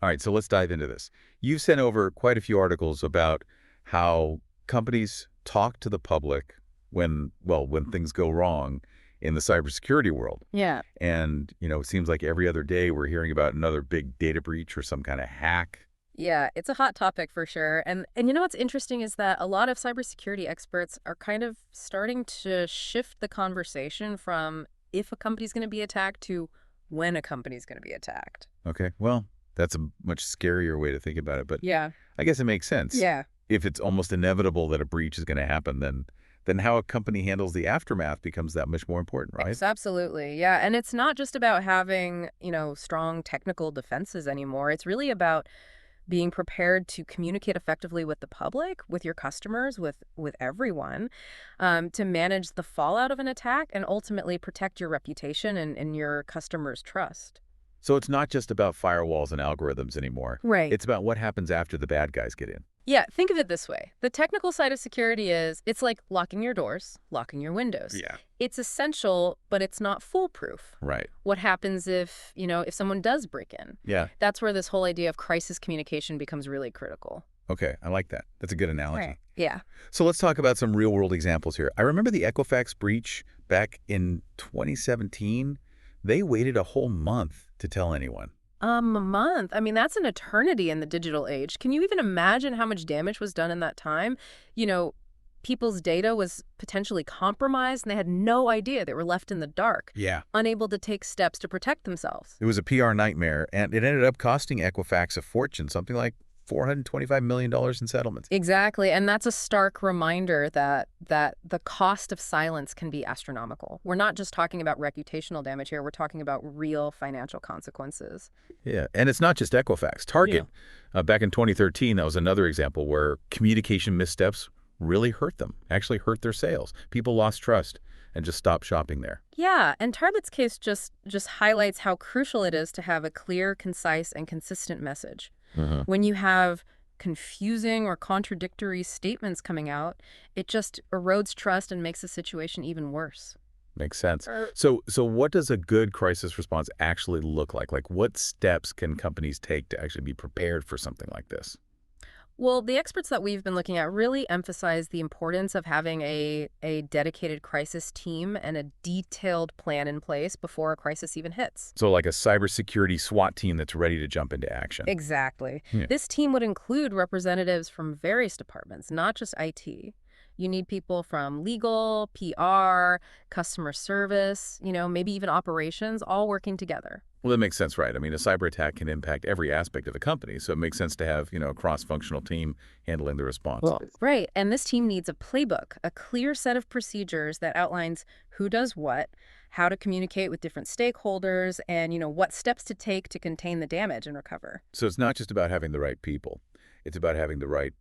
All right, so let's dive into this. You've sent over quite a few articles about how companies talk to the public when things go wrong in the cybersecurity world. Yeah. And, it seems like every other day we're hearing about another big data breach or some kind of hack. Yeah, it's a hot topic for sure. And you know what's interesting is that a lot of cybersecurity experts are kind of starting to shift the conversation from if a company's going to be attacked to when a company's going to be attacked. Okay, well, that's a much scarier way to think about it, but Yeah. I guess it makes sense. Yeah. If it's almost inevitable that a breach is going to happen, then how a company handles the aftermath becomes that much more important, right? Yes, absolutely. Yeah, and it's not just about having, strong technical defenses anymore. It's really about being prepared to communicate effectively with the public, with your customers, with everyone, to manage the fallout of an attack and ultimately protect your reputation and your customers' trust. So it's not just about firewalls and algorithms anymore. Right. It's about what happens after the bad guys get in. Yeah, think of it this way. The technical side of security it's like locking your doors, locking your windows. Yeah. It's essential, but it's not foolproof. Right. What happens if someone does break in? Yeah. That's where this whole idea of crisis communication becomes really critical. Okay, I like that. That's a good analogy. Right. Yeah. So let's talk about some real-world examples here. I remember the Equifax breach back in 2017. They waited a whole month to tell anyone. A month. I mean, that's an eternity in the digital age. Can you even imagine how much damage was done in that time? You know, people's data was potentially compromised and they had no idea. They were left in the dark, Yeah. unable to take steps to protect themselves. It was a PR nightmare, and it ended up costing Equifax a fortune, something like $425 million in settlements. Exactly. And that's a stark reminder that the cost of silence can be astronomical. We're not just talking about reputational damage here. We're talking about real financial consequences. Yeah, and it's not just Equifax. Target, back in 2013, that was another example where communication missteps really hurt them, actually hurt their sales. People lost trust and just stopped shopping there. Yeah, and Target's case just highlights how crucial it is to have a clear, concise, and consistent message. When you have confusing or contradictory statements coming out, it just erodes trust and makes the situation even worse. Makes sense. So what does a good crisis response actually look like? Like, what steps can companies take to actually be prepared for something like this? Well, the experts that we've been looking at really emphasize the importance of having a dedicated crisis team and a detailed plan in place before a crisis even hits. So like a cybersecurity SWAT team that's ready to jump into action. Exactly. Yeah. This team would include representatives from various departments, not just IT. You need people from legal, PR, customer service, maybe even operations, all working together. Well, that makes sense, right? I mean, a cyber attack can impact every aspect of the company, so it makes sense to have, a cross-functional team handling the response. Well, right. And this team needs a playbook, a clear set of procedures that outlines who does what, how to communicate with different stakeholders, and, what steps to take to contain the damage and recover. So it's not just about having the right people. It's about having the right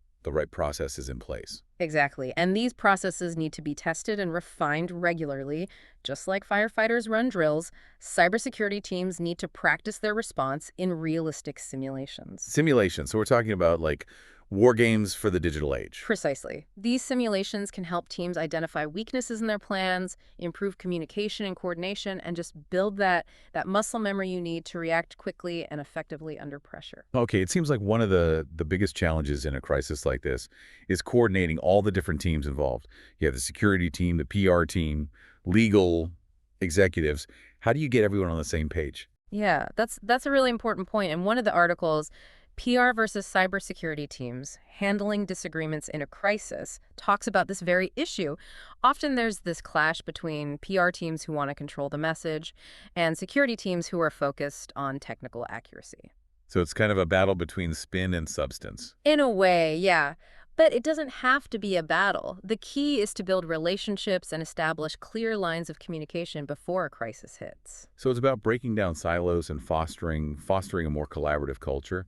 processes in place. Exactly. And these processes need to be tested and refined regularly. Just like firefighters run drills, cybersecurity teams need to practice their response in realistic simulations. Simulation. So we're talking about like war games for the digital age. Precisely. These simulations can help teams identify weaknesses in their plans, improve communication and coordination, and just build that muscle memory you need to react quickly and effectively under pressure. Okay, it seems like one of the biggest challenges in a crisis like this is coordinating all the different teams involved. You have the security team, the PR team, legal, executives. How do you get everyone on the same page? Yeah, that's a really important point. In one of the articles, PR versus cybersecurity teams handling disagreements in a crisis talks about this very issue. Often there's this clash between PR teams who want to control the message and security teams who are focused on technical accuracy. So it's kind of a battle between spin and substance. In a way, yeah. But it doesn't have to be a battle. The key is to build relationships and establish clear lines of communication before a crisis hits. So it's about breaking down silos and fostering a more collaborative culture.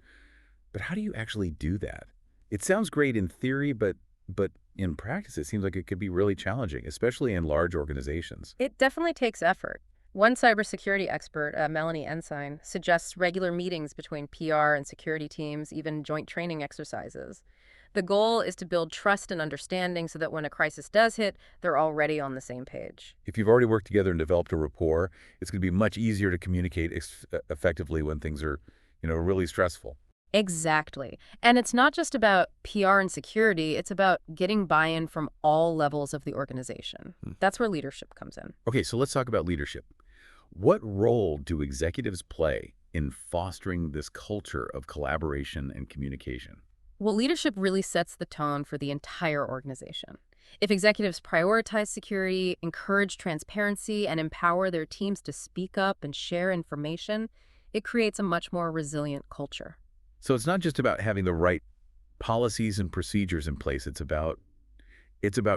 But how do you actually do that? It sounds great in theory, but in practice, it seems like it could be really challenging, especially in large organizations. It definitely takes effort. One cybersecurity expert, Melanie Ensign, suggests regular meetings between PR and security teams, even joint training exercises. The goal is to build trust and understanding so that when a crisis does hit, they're already on the same page. If you've already worked together and developed a rapport, it's going to be much easier to communicate effectively when things are, really stressful. Exactly. And it's not just about PR and security, it's about getting buy-in from all levels of the organization. Hmm. That's where leadership comes in. Okay, so let's talk about leadership. What role do executives play in fostering this culture of collaboration and communication? Well, leadership really sets the tone for the entire organization. If executives prioritize security, encourage transparency, and empower their teams to speak up and share information, it creates a much more resilient culture. So it's not just about having the right policies and procedures in place. It's about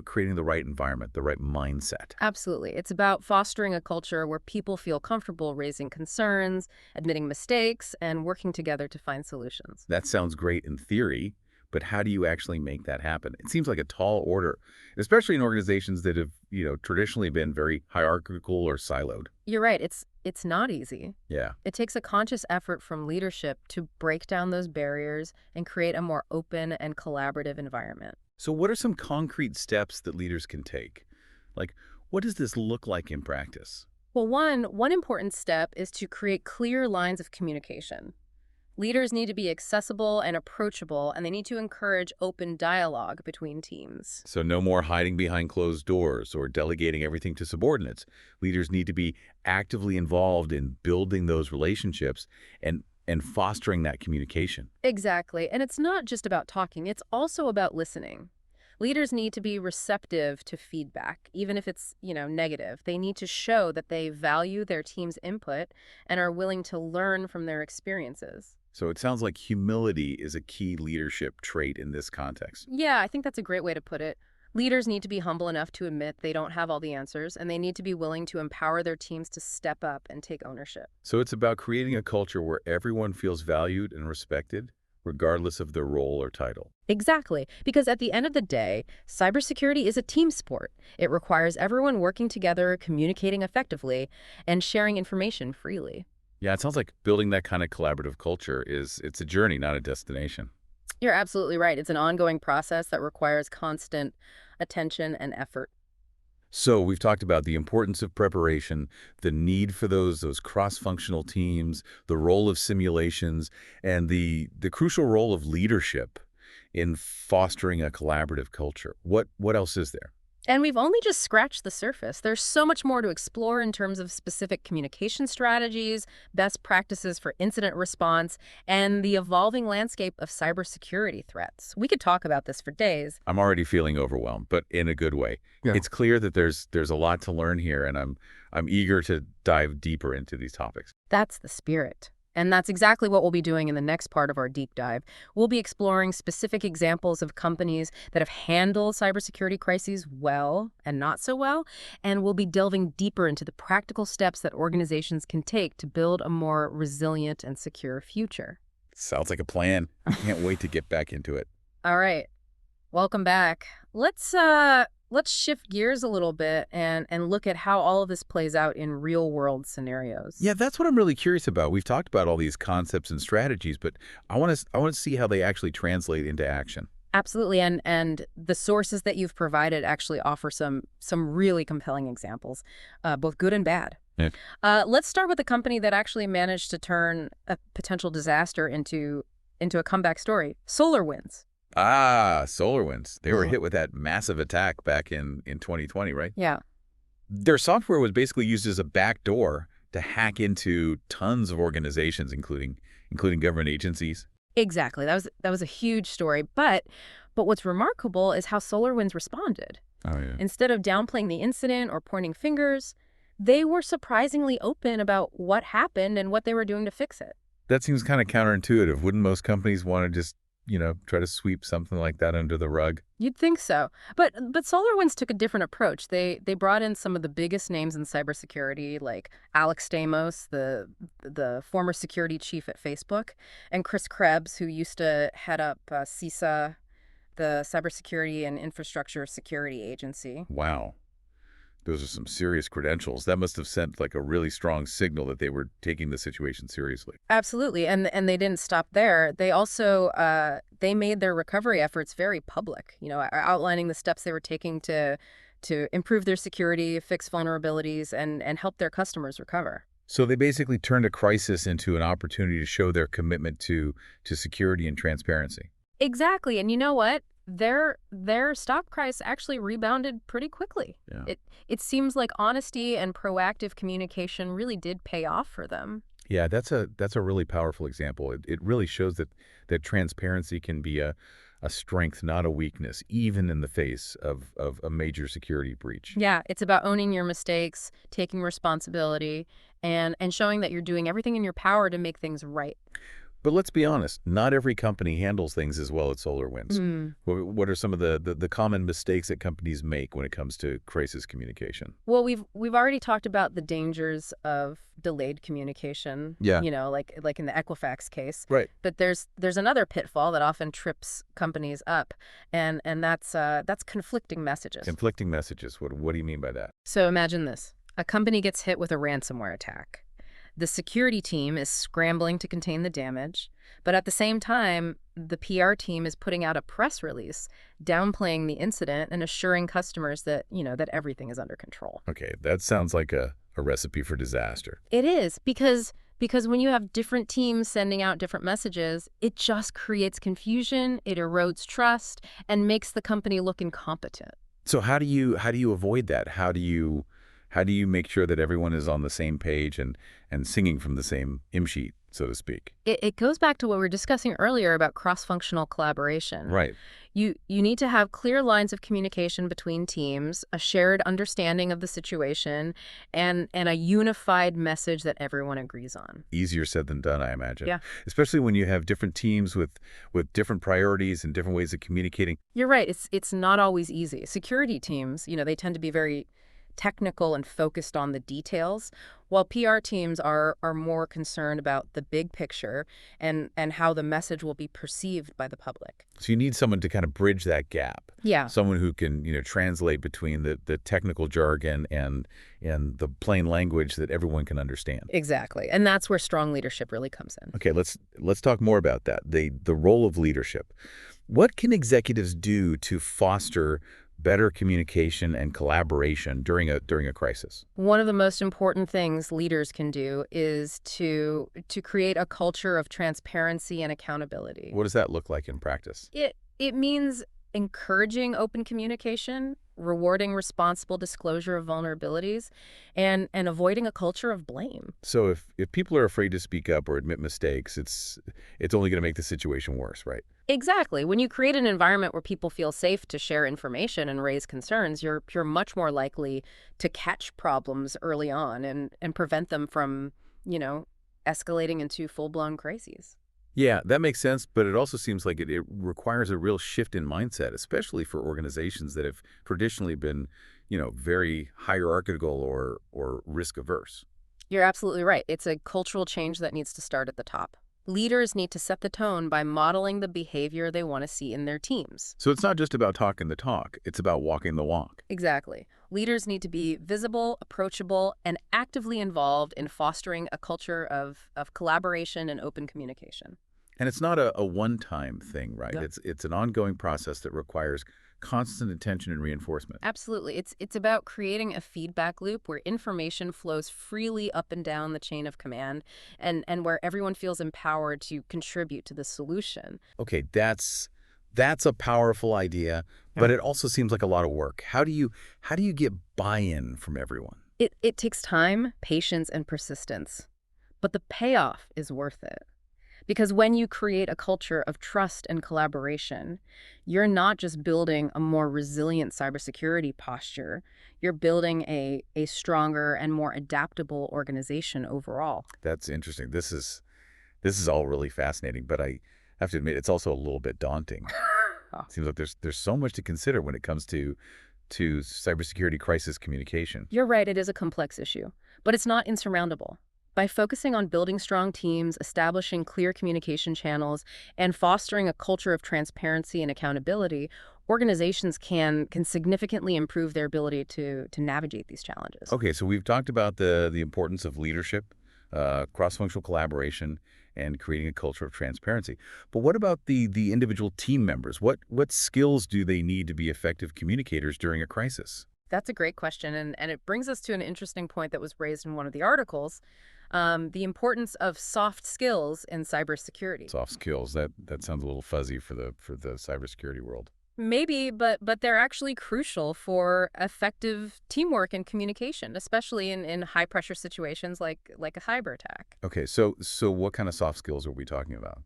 creating the right environment, the right mindset. Absolutely. It's about fostering a culture where people feel comfortable raising concerns, admitting mistakes, and working together to find solutions. That sounds great in theory, but how do you actually make that happen? It seems like a tall order, especially in organizations that have, traditionally been very hierarchical or siloed. You're right. It's not easy. Yeah. It takes a conscious effort from leadership to break down those barriers and create a more open and collaborative environment. So what are some concrete steps that leaders can take? Like, what does this look like in practice? Well, one important step is to create clear lines of communication. Leaders need to be accessible and approachable, and they need to encourage open dialogue between teams. So no more hiding behind closed doors or delegating everything to subordinates. Leaders need to be actively involved in building those relationships and fostering that communication. Exactly. And it's not just about talking, it's also about listening. Leaders need to be receptive to feedback, even if it's, negative. They need to show that they value their team's input and are willing to learn from their experiences. So it sounds like humility is a key leadership trait in this context. Yeah, I think that's a great way to put it. Leaders need to be humble enough to admit they don't have all the answers, and they need to be willing to empower their teams to step up and take ownership. So it's about creating a culture where everyone feels valued and respected, regardless of their role or title. Exactly, because at the end of the day, cybersecurity is a team sport. It requires everyone working together, communicating effectively, and sharing information freely. Yeah, it sounds like building that kind of collaborative culture it's a journey, not a destination. You're absolutely right. It's an ongoing process that requires constant attention and effort. So we've talked about the importance of preparation, the need for those cross-functional teams, the role of simulations, and the crucial role of leadership in fostering a collaborative culture. What else is there? And we've only just scratched the surface. There's so much more to explore in terms of specific communication strategies, best practices for incident response, and the evolving landscape of cybersecurity threats. We could talk about this for days. I'm already feeling overwhelmed, but in a good way. Yeah. It's clear that there's a lot to learn here, and I'm eager to dive deeper into these topics. That's the spirit. And that's exactly what we'll be doing in the next part of our deep dive. We'll be exploring specific examples of companies that have handled cybersecurity crises well and not so well, and we'll be delving deeper into the practical steps that organizations can take to build a more resilient and secure future. Sounds like a plan. I can't wait to get back into it. All right. Welcome back. Let's shift gears a little bit and look at how all of this plays out in real-world scenarios. Yeah, that's what I'm really curious about. We've talked about all these concepts and strategies, but I want to see how they actually translate into action. Absolutely, and the sources that you've provided actually offer some really compelling examples, both good and bad. Yeah. Let's start with a company that actually managed to turn a potential disaster into a comeback story. SolarWinds. Ah, SolarWinds. They were Uh-huh. hit with that massive attack back in 2020, right? Yeah. Their software was basically used as a backdoor to hack into tons of organizations, including government agencies. Exactly. That was a huge story, but what's remarkable is how SolarWinds responded. Oh, yeah. Instead of downplaying the incident or pointing fingers, they were surprisingly open about what happened and what they were doing to fix it. That seems kind of counterintuitive. Wouldn't most companies want to just, try to sweep something like that under the rug? You'd think so. But SolarWinds took a different approach. They brought in some of the biggest names in cybersecurity, like Alex Stamos, the former security chief at Facebook, and Chris Krebs, who used to head up CISA, the Cybersecurity and Infrastructure Security Agency. Wow. Those are some serious credentials. That must have sent like a really strong signal that they were taking the situation seriously. Absolutely, and they didn't stop there. They also they made their recovery efforts very public. Outlining the steps they were taking to improve their security, fix vulnerabilities, and help their customers recover. So they basically turned a crisis into an opportunity to show their commitment to security and transparency. Exactly. And you know what? Their stock price actually rebounded pretty quickly. Yeah. It seems like honesty and proactive communication really did pay off for them. Yeah, that's a really powerful example. It really shows that transparency can be a strength, not a weakness, even in the face of a major security breach. Yeah, it's about owning your mistakes, taking responsibility, and showing that you're doing everything in your power to make things right. But let's be honest, not every company handles things as well as SolarWinds. Mm. What are some of the common mistakes that companies make when it comes to crisis communication? Well, we've already talked about the dangers of delayed communication, Yeah, like in the Equifax case. right. But there's another pitfall that often trips companies up, and that's conflicting messages. Conflicting messages. What do you mean by that? So imagine this. A company gets hit with a ransomware attack. The security team is scrambling to contain the damage, but at the same time, the PR team is putting out a press release downplaying the incident and assuring customers that everything is under control. Okay, that sounds like a recipe for disaster. It is because when you have different teams sending out different messages, it just creates confusion, it erodes trust, and makes the company look incompetent. So how do you avoid that? How do you make sure that everyone is on the same page and singing from the same hymn sheet, so to speak? It goes back to what we were discussing earlier about cross-functional collaboration. Right. You need to have clear lines of communication between teams, a shared understanding of the situation, and a unified message that everyone agrees on. Easier said than done, I imagine. Yeah. Especially when you have different teams with different priorities and different ways of communicating. You're right. It's not always easy. Security teams, they tend to be very technical and focused on the details, while PR teams are more concerned about the big picture and how the message will be perceived by the public. So you need someone to kind of bridge that gap. Yeah, Someone who can, translate between the technical jargon and the plain language that everyone can understand. exactly. And that's where strong leadership really comes in. Okay, let's talk more about that. The role of leadership. What can executives do to foster better communication and collaboration during a crisis? One of the most important things leaders can do is to create a culture of transparency and accountability. What does that look like in practice? It means encouraging open communication, rewarding responsible disclosure of vulnerabilities, and avoiding a culture of blame. So if people are afraid to speak up or admit mistakes, it's only going to make the situation worse, right? Exactly. When you create an environment where people feel safe to share information and raise concerns, you're much more likely to catch problems early on and prevent them from, escalating into full-blown crises. Yeah, that makes sense, but it also seems like it requires a real shift in mindset, especially for organizations that have traditionally been, very hierarchical or risk averse. You're absolutely right. It's a cultural change that needs to start at the top. Leaders need to set the tone by modeling the behavior they want to see in their teams. So it's not just about talking the talk, it's about walking the walk. Exactly. Leaders need to be visible, approachable, and actively involved in fostering a culture of collaboration and open communication. And it's not a one-time thing, right? Yeah. It's an ongoing process that requires constant attention and reinforcement. Absolutely. It's about creating a feedback loop where information flows freely up and down the chain of command and where everyone feels empowered to contribute to the solution. Okay, that's a powerful idea, but it also seems like a lot of work. How do you get buy-in from everyone? It takes time, patience, and persistence, but the payoff is worth it. Because when you create a culture of trust and collaboration, you're not just building a more resilient cybersecurity posture, you're building a stronger and more adaptable organization overall. That's interesting. This is all really fascinating, but I have to admit it's also a little bit daunting. Oh. Seems like there's so much to consider when it comes to cybersecurity crisis communication. You're right, it is a complex issue, but it's not insurmountable. By focusing on building strong teams, establishing clear communication channels, and fostering a culture of transparency and accountability, organizations can significantly improve their ability to navigate these challenges. Okay, so we've talked about the importance of leadership, cross-functional collaboration, and creating a culture of transparency. But what about the individual team members? What skills do they need to be effective communicators during a crisis? That's a great question, and it brings us to an interesting point that was raised in one of the articles, the importance of soft skills in cybersecurity. Soft skills, that sounds a little fuzzy for the cybersecurity world. Maybe, but they're actually crucial for effective teamwork and communication, especially in high pressure situations like a cyber attack. Okay, so what kind of soft skills are we talking about?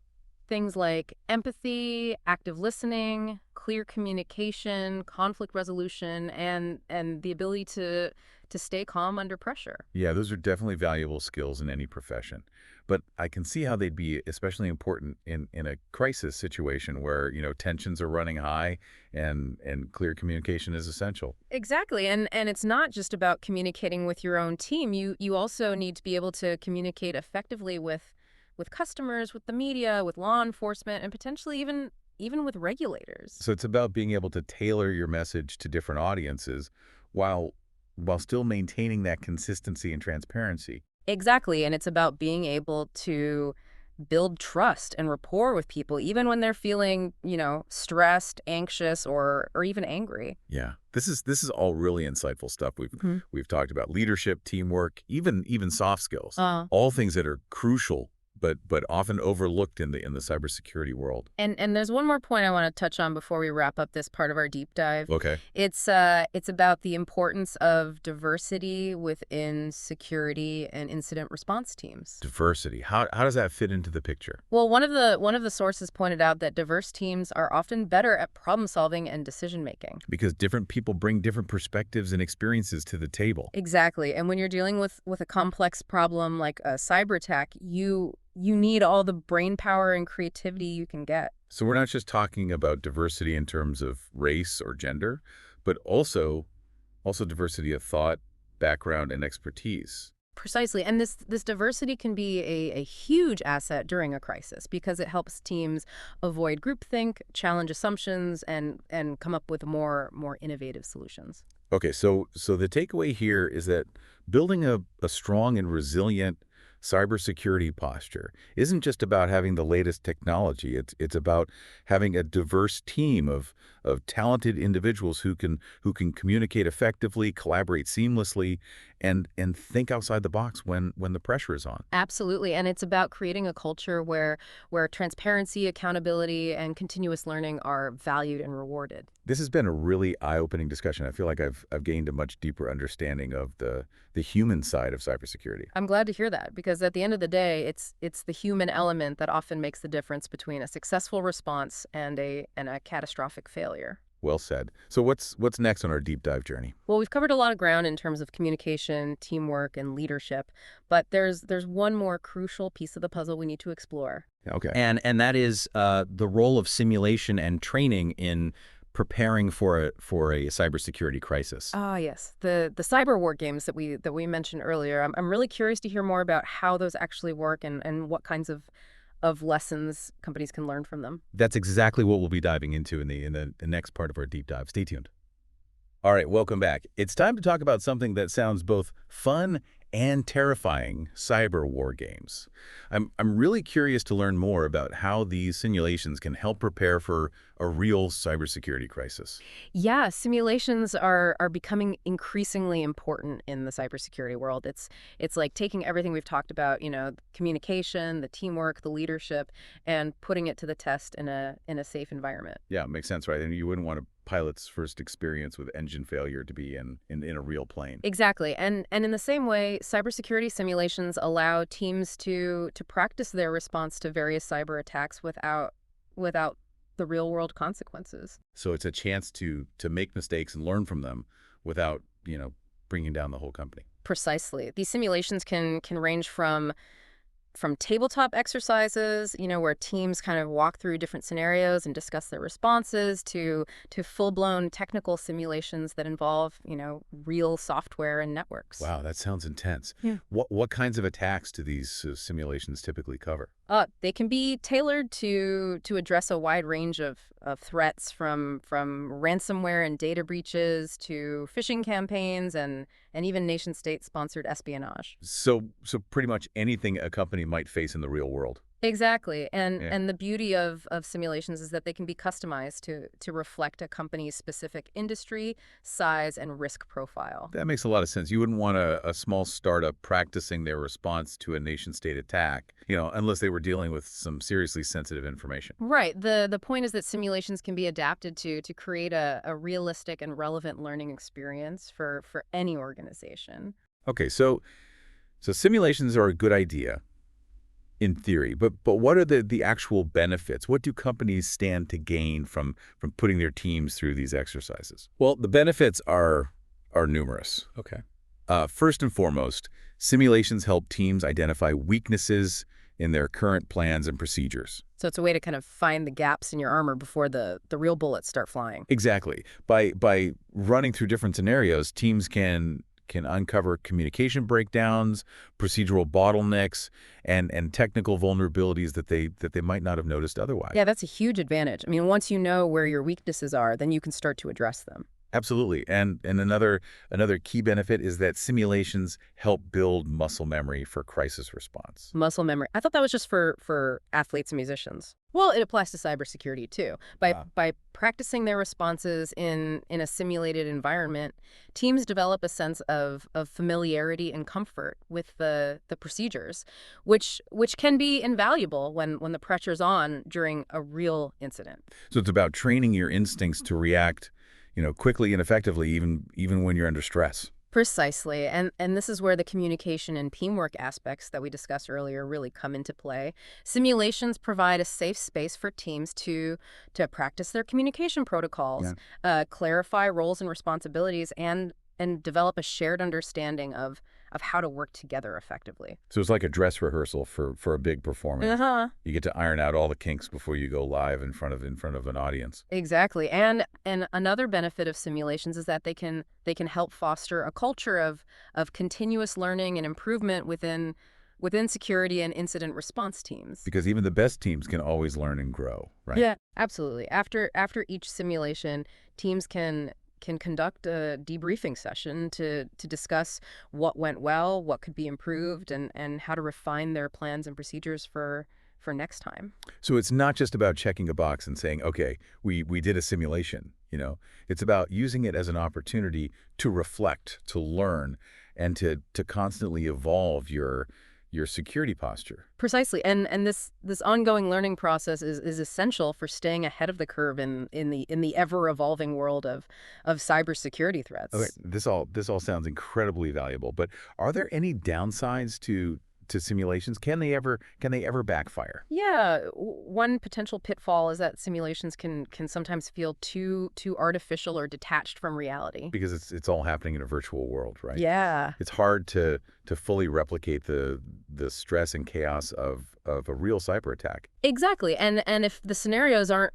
Things like empathy, active listening, clear communication, conflict resolution, and the ability to stay calm under pressure. Yeah, those are definitely valuable skills in any profession. But I can see how they'd be especially important in a crisis situation where, tensions are running high and clear communication is essential. Exactly. And it's not just about communicating with your own team. You also need to be able to communicate effectively with customers, with the media, with law enforcement, and potentially even with regulators. So it's about being able to tailor your message to different audiences while while still maintaining that consistency and transparency. Exactly. And it's about being able to build trust and rapport with people, even when they're feeling, stressed, anxious, or even angry. Yeah. This is all really insightful stuff. We've Mhm. we've talked about leadership, teamwork, even soft skills. Uh, All things that are crucial but often overlooked in the cybersecurity world. and there's one more point I want to touch on before we wrap up this part of our deep dive. Okay. It's about the importance of diversity within security and incident response teams. Diversity. How does that fit into the picture? Well, one of the sources pointed out that diverse teams are often better at problem solving and decision making. Because different people bring different perspectives and experiences to the table. Exactly. And when you're dealing with a complex problem like a cyber attack, you need all the brain power and creativity you can get. So we're not just talking about diversity in terms of race or gender, but also diversity of thought, background, and expertise. Precisely. And this diversity can be a huge asset during a crisis because it helps teams avoid groupthink, challenge assumptions, and come up with more innovative solutions. Okay, so the takeaway here is that building a strong and resilient cybersecurity posture isn't just about having the latest technology. It's about having a diverse team of talented individuals who can communicate effectively, collaborate seamlessly, and think outside the box when the pressure is on. Absolutely. And it's about creating a culture where transparency, accountability, and continuous learning are valued and rewarded. This has been a really eye-opening discussion. I feel like I've gained a much deeper understanding of the human side of cybersecurity. I'm glad to hear that because at the end of the day, it's the human element that often makes the difference between a successful response and a catastrophic failure. Well said. So what's next on our deep dive journey? Well, we've covered a lot of ground in terms of communication, teamwork, and leadership, but there's one more crucial piece of the puzzle we need to explore. Okay. And that is the role of simulation and training in preparing for a cybersecurity crisis. Ah, yes, the cyber war games that we mentioned earlier. I'm really curious to hear more about how those actually work and what kinds of lessons companies can learn from them. That's exactly what we'll be diving into in the next part of our deep dive. Stay tuned. All right, welcome back. It's time to talk about something that sounds both fun and terrifying: cyber war games. I'm really curious to learn more about how these simulations can help prepare for a real cybersecurity crisis. Yeah, simulations are becoming increasingly important in the cybersecurity world. It's like taking everything we've talked about, communication, the teamwork, the leadership, and putting it to the test in a safe environment. Yeah, makes sense, right? And you wouldn't want a pilot's first experience with engine failure to be in a real plane. Exactly. And in the same way, cybersecurity simulations allow teams to practice their response to various cyber attacks without the real world consequences. So it's a chance to make mistakes and learn from them without, bringing down the whole company. Precisely. These simulations can range from tabletop exercises, where teams kind of walk through different scenarios and discuss their responses, to full-blown technical simulations that involve, real software and networks. Wow, that sounds intense. Yeah. What kinds of attacks do these simulations typically cover? They can be tailored to address a wide range of threats from ransomware and data breaches to phishing campaigns and even nation-state sponsored espionage. So pretty much anything a company might face in the real world. Exactly. And Yeah. and the beauty of simulations is that they can be customized to reflect a company's specific industry, size, and risk profile. That makes a lot of sense. You wouldn't want a small startup practicing their response to a nation-state attack, unless they were dealing with some seriously sensitive information. Right. The point is that simulations can be adapted to create a realistic and relevant learning experience for any organization. Okay, so simulations are a good idea in theory, but what are the actual benefits? What do companies stand to gain from putting their teams through these exercises? Well, the benefits are numerous. Okay. First and foremost, simulations help teams identify weaknesses in their current plans and procedures. So it's a way to kind of find the gaps in your armor before the real bullets start flying. Exactly. By running through different scenarios, teams can uncover communication breakdowns, procedural bottlenecks, and technical vulnerabilities that they might not have noticed otherwise. Yeah, that's a huge advantage. I mean, once you know where your weaknesses are, then you can start to address them. Absolutely. And another key benefit is that simulations help build muscle memory for crisis response. Muscle memory. I thought that was just for athletes and musicians. Well, it applies to cybersecurity too. By practicing their responses in a simulated environment, teams develop a sense of familiarity and comfort with the procedures, which can be invaluable when the pressure's on during a real incident. So it's about training your instincts to react, quickly and effectively, even when you're under stress. Precisely. And this is where the communication and teamwork aspects that we discussed earlier really come into play. Simulations provide a safe space for teams to practice their communication protocols, clarify roles and responsibilities, and develop a shared understanding of how to work together effectively. So it's like a dress rehearsal for a big performance. Uh-huh. You get to iron out all the kinks before you go live in front of an audience. Exactly. And another benefit of simulations is that they can help foster a culture of continuous learning and improvement within security and incident response teams. Because even the best teams can always learn and grow, right? Yeah, absolutely. After each simulation, teams can conduct a debriefing session to discuss what went well, what could be improved, and how to refine their plans and procedures for next time. So it's not just about checking a box and saying, okay, we did a simulation, It's about using it as an opportunity to reflect, to learn, and to constantly evolve your security posture. Precisely. And this ongoing learning process is essential for staying ahead of the curve in the ever-evolving world of cybersecurity threats. Okay, this all sounds incredibly valuable, but are there any downsides to simulations? Can they ever backfire? Yeah, one potential pitfall is that simulations can sometimes feel too artificial or detached from reality. Because it's all happening in a virtual world, right? Yeah. It's hard to fully replicate the stress and chaos of a real cyber attack. Exactly. And if the scenarios aren't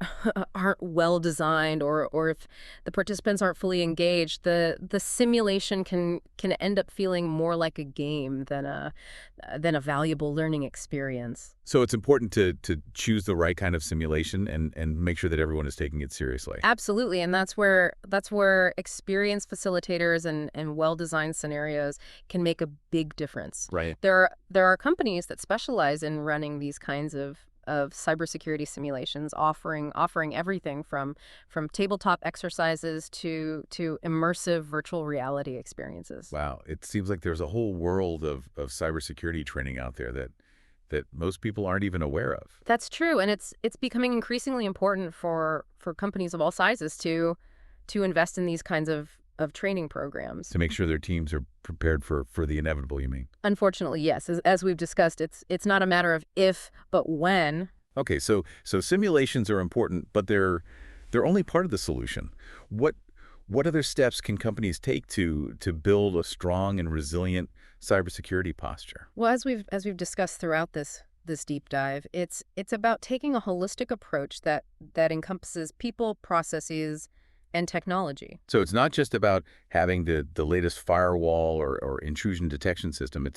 well designed or if the participants aren't fully engaged, the simulation can end up feeling more like a game than a valuable learning experience. So it's important to choose the right kind of simulation and make sure that everyone is taking it seriously. Absolutely. And that's where experienced facilitators and well-designed scenarios can make a big difference. Right. There are companies that specialize in running these kinds of cybersecurity simulations, offering everything from tabletop exercises to immersive virtual reality experiences. Wow. It seems like there's a whole world of cybersecurity training out there that most people aren't even aware of. That's true, and it's becoming increasingly important for companies of all sizes to invest in these kinds of training programs. To make sure their teams are prepared for the inevitable, you mean? Unfortunately, yes. As we've discussed, it's not a matter of if, but when. Okay, so simulations are important, but they're only part of the solution. What other steps can companies take to build a strong and resilient cybersecurity posture? Well, as we've discussed throughout this deep dive, it's about taking a holistic approach that encompasses people, processes, and technology. So it's not just about having the latest firewall or intrusion detection system.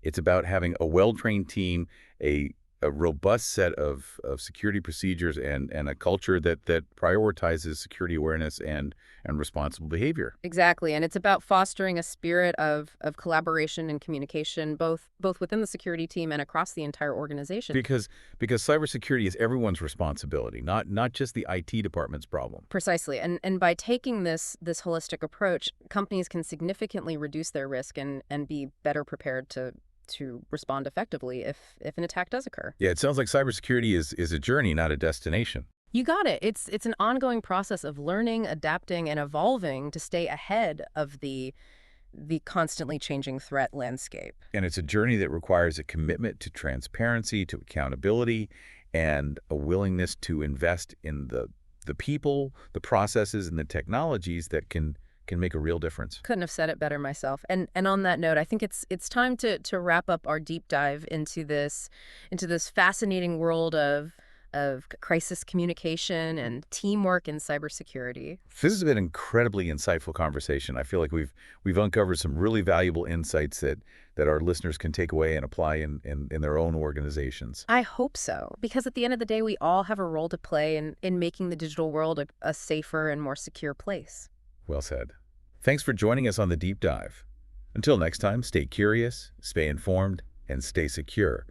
It's about having a well-trained team, a a robust set of security procedures and a culture that prioritizes security awareness and responsible behavior. Exactly, and it's about fostering a spirit of collaboration and communication, both within the security team and across the entire organization. Because cybersecurity is everyone's responsibility, not just the IT department's problem. Precisely, and by taking this holistic approach, companies can significantly reduce their risk and be better prepared to respond effectively if an attack does occur. Yeah, it sounds like cybersecurity is a journey, not a destination. You got it. It's an ongoing process of learning, adapting, and evolving to stay ahead of the constantly changing threat landscape. And it's a journey that requires a commitment to transparency, to accountability, and a willingness to invest in the people, the processes, and the technologies that can make a real difference. Couldn't have said it better myself. And on that note, I think it's time to wrap up our deep dive into this fascinating world of crisis communication and teamwork in cybersecurity. This has been an incredibly insightful conversation. I feel like we've uncovered some really valuable insights that our listeners can take away and apply in their own organizations. I hope so, because at the end of the day, we all have a role to play in making the digital world a safer and more secure place. Well said. Thanks for joining us on the deep dive. Until next time, stay curious, stay informed, and stay secure.